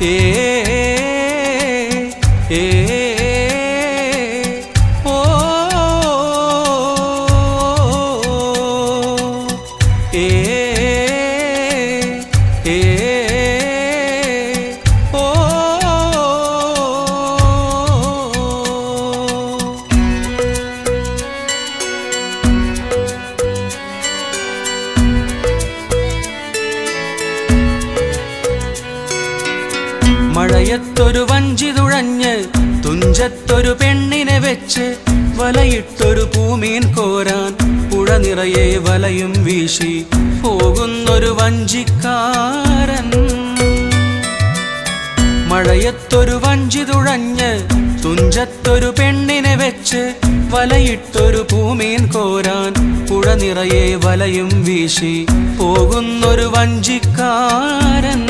ഏ ഏ ഓ ഏ ഏ ഓ മഴയത്തൊരു വഞ്ചി തുഴഞ്ഞ് തുഞ്ചത്തൊരു പെണ്ണിനെ വെച്ച് വലയിട്ടൊരു പൂമീൻ കോരാൻ പുഴ നിറയെ വലയും വീശി പോകുന്നൊരു വഞ്ചിക്കാരൻ. മഴയത്തൊരു വഞ്ചി തുഴഞ്ഞ് തുഞ്ചത്തൊരു പെണ്ണിനെ വെച്ച് വലയിട്ടൊരു പൂമീൻ കോരാൻ പുഴ നിറയെ വലയും വീശി പോകുന്നൊരു വഞ്ചിക്കാരൻ.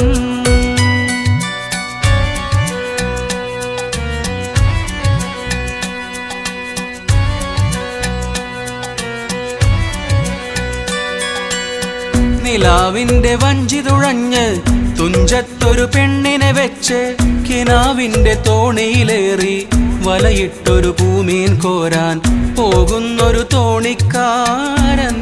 നിലാവിന്റെ വഞ്ചി തുഴഞ്ഞ് തുഞ്ചത്തൊരു പെണ്ണിനെ വെച്ച് കിനാവിന്റെ തോണിയിലേറി വലയിട്ടൊരു പൂമീൻ കോരാൻ പോകുന്നൊരു തോണിക്കാരൻ.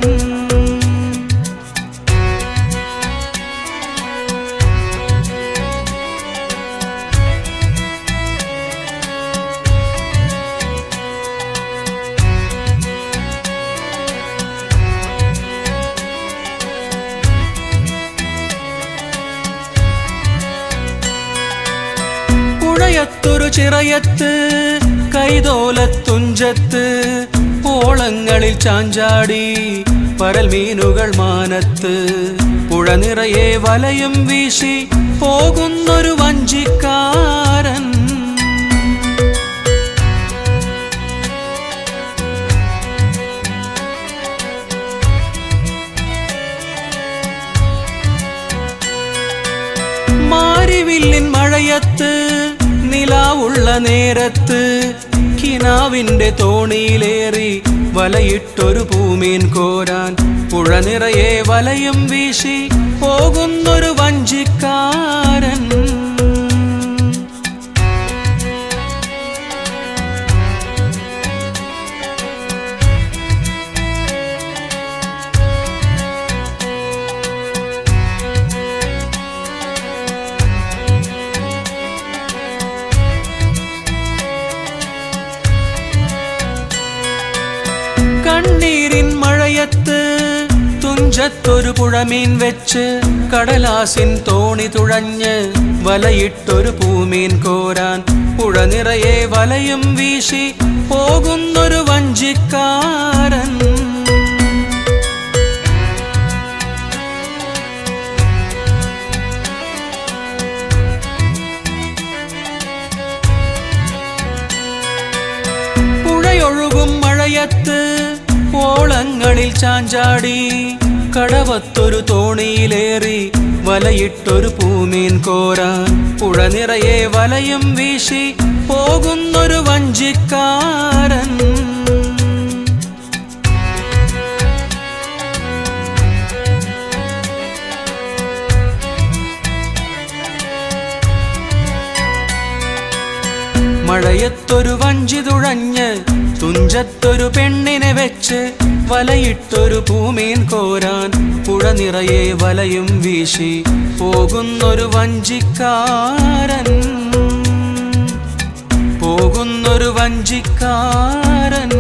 പുഴയത്തൊരു ചിറയത്ത് കൈതോലത്തുഞ്ചത്ത് ഓളങ്ങളിൽ ചാഞ്ചാടി പരൽ മീനുകൾ മാനത്ത് പുഴ നിറയെ വലയും വീശി പോകുന്നൊരു വഞ്ചിക്കാരൻ. മാരിവില്ലിൻ മഴയത്ത് നിലാവുള്ള നേരത്ത് കിനാവിന്റെ തോണിയിലേറി വലയിട്ടൊരു പൂമീൻ കോരാൻ പുഴ നിറയെ വലയും വീശി പോകുന്നൊരു വഞ്ചിക്കാരൻ. കണ്ണീരിൻ മഴയത്ത് തുഞ്ചത്തൊരു പുഴമീൻ വെച്ച് കടലാസിൻ തോണി തുഴഞ്ഞ് വലയിട്ടൊരു പൂമീൻ കോരാൻ പുഴ നിറയെ വലയും വീശി പോകുന്നൊരു വഞ്ചിക്കാരൻ. പുഴയൊഴുകും മഴയത്ത് ഓളങ്ങളിൽ ചാഞ്ചാടി കടവത്തൊരു തോണിയിലേറി വലയിട്ടൊരു പൂമീൻ കോരാൻ പുഴ നിറയെ വലയും വീശി പോകുന്നൊരു വഞ്ചിക്കാരൻ. മഴയത്തൊരു വഞ്ചി തുഴഞ്ഞ് തുഞ്ചത്തൊരു പെണ്ണിനെ വെച്ച് വലയിട്ടൊരു പൂമീൻ കോരാൻ പുഴ നിറയെ വലയും വീശി പോകുന്നൊരു വഞ്ചിക്കാരൻ. പോകുന്നൊരു വഞ്ചിക്കാരൻ.